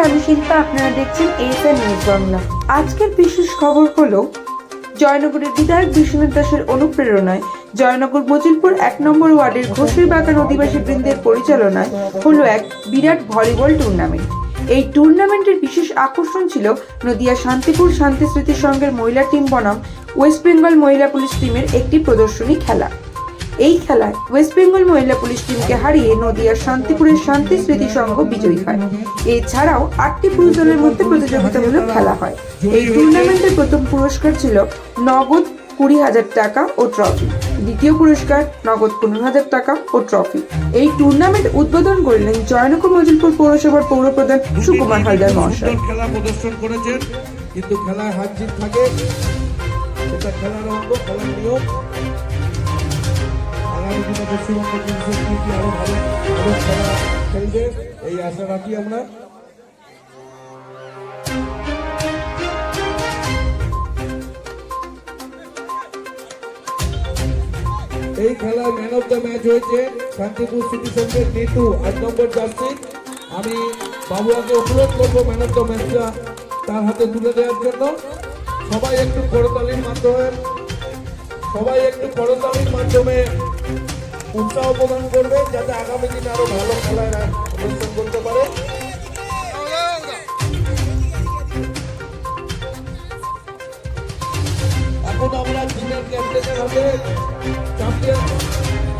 আমি শিল্পা, আপনারা দেখছেন এএসআর নিউজ বাংলা। আজকের বিশেষ খবর হলো জয়নগরের বিধায়ক বিশ্বনাথ দাসের অনুপ্রেরণায় জয়নগর মজিলপুর ১ নম্বর ওয়ার্ডের ঘোষের বাগান অধিবাসী বৃন্দের পরিচালনায় হলো এক বিরাট ভলিবল টুর্নামেন্ট। এই টুর্নামেন্টের বিশেষ আকর্ষণ ছিল নদিয়া শান্তিপুর শান্তি স্মৃতি সংঘের মহিলা টিম বনাম ওয়েস্ট বেঙ্গল মহিলা পুলিশ টিমের একটি প্রদর্শনী খেলা। এই খেলায় ওয়েস্ট বেঙ্গল মহিলা পুলিশ টিমকে হারিয়ে নদিয়ার শান্তিপুরের শান্তি স্মৃতি সংঘ বিজয়ী হয়। এছাড়াও ৮টি পুরুষ দলের মধ্যে প্রতিযোগিতামূলক খেলা হয়। এই টুর্নামেন্টের প্রথম পুরস্কার ছিল নগদ ২০,০০০ টাকা ও ট্রফি, দ্বিতীয় পুরস্কার নগদ ১৫,০০০ টাকা ও ট্রফি। এই টুর্নামেন্ট উদ্বোধন করলেন জয়নগর মজিলপুর পৌরসভার পৌরপ্রধান সুকুমার হালদার মহাশয়। খেলা প্রদর্শন করেছেন, কিন্তু খেলায় হার জিত থাকে, এটা খেলার অঙ্গ, খেলার নিয়ম। আগামী দিনে পশ্চিমবঙ্গ পুলিশের টিমটি আরো ভালো খেলা খেলবে এই আশা রাখি আমরা। এই খেলায় ম্যান অফ দ্য ম্যাচ হয়েছে শান্তিপুর সিটি সংঘের নেটু ৮ নম্বর জার্সি। আমি বাবুয়াকে অনুরোধ করবো ম্যান অফ দ্য ম্যাচটা তার হাতে তুলে দেওয়ার জন্য। সবাই একটু করতালির মাধ্যমে উৎসাহ প্রদান করবে, যাতে আগামী দিনে আরো ভালো খেলায় প্রদর্শন করতে পারে। এখন আমরা টিমের ক্যাপ্টেনের হাতে চ্যাম্পিয়ন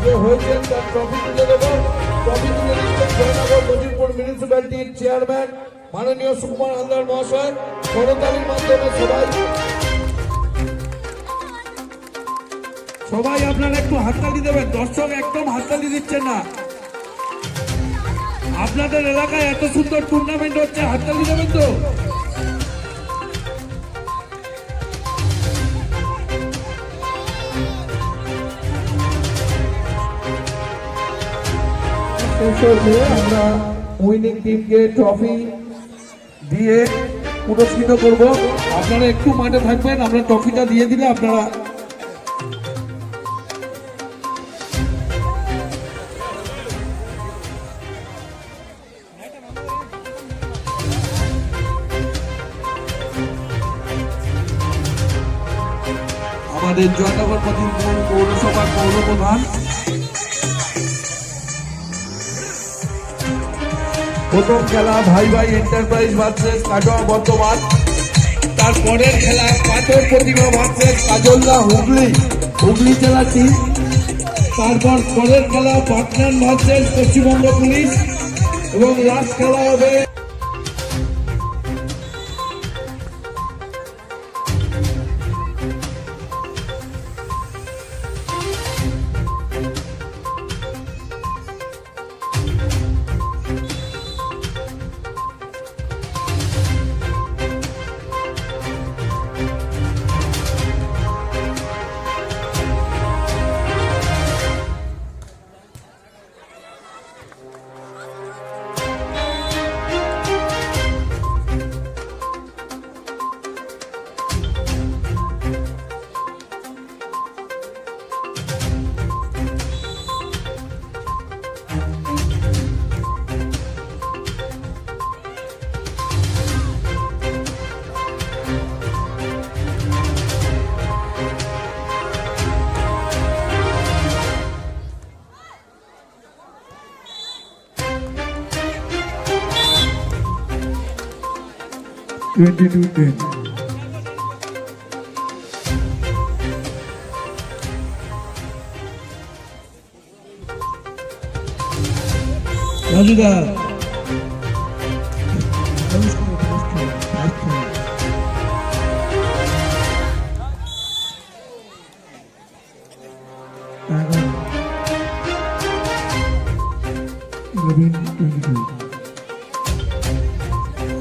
যে হয়েছেন তার ট্রফি তুলে দেবো। ট্রফি তুলে দিচ্ছেন জয়নগর মজিলপুর মিউনিসিপ্যালিটির চেয়ারম্যান মাননীয় সুকুমার হালদার মহাশয়। করতালির মাধ্যমে সবাই আপনারা একটু হাততালি দেবেন। দর্শক একদম হাততালি দিচ্ছেন না। আপনাদের এলাকায় এত সুন্দর টুর্নামেন্ট হচ্ছে, হাততালি দেবেন তো। আমরা উইনিং টিমকে ট্রফি দিয়ে পুরস্কৃত করব। আপনারা একটু মাঠে থাকবেন, আমরা ট্রফিটা দিয়ে দিলে আপনারা আমাদের জয়নগর মজিলপুর পৌরসভার পৌরপ্রধান। প্রথম খেলা ভাই ভাই এন্টারপ্রাইজ ভার্সেস কাটোয়া বর্ধমান। তারপরের খেলা পাথর প্রতিমা ভার্সেস কাজলদা হুগলি জেলা টিম। তারপর পরের খেলা পাটনান ভার্সেস পশ্চিমবঙ্গ পুলিশ, এবং লাস্ট খেলা হবে (22-10) রাজুদা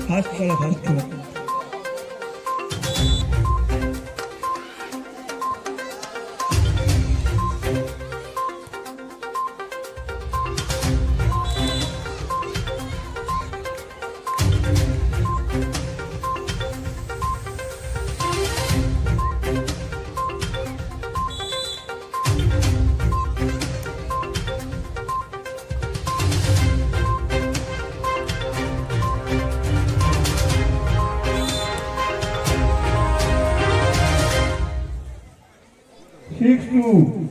ফার্স্ট খেলা 2.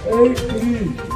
Eight, 3.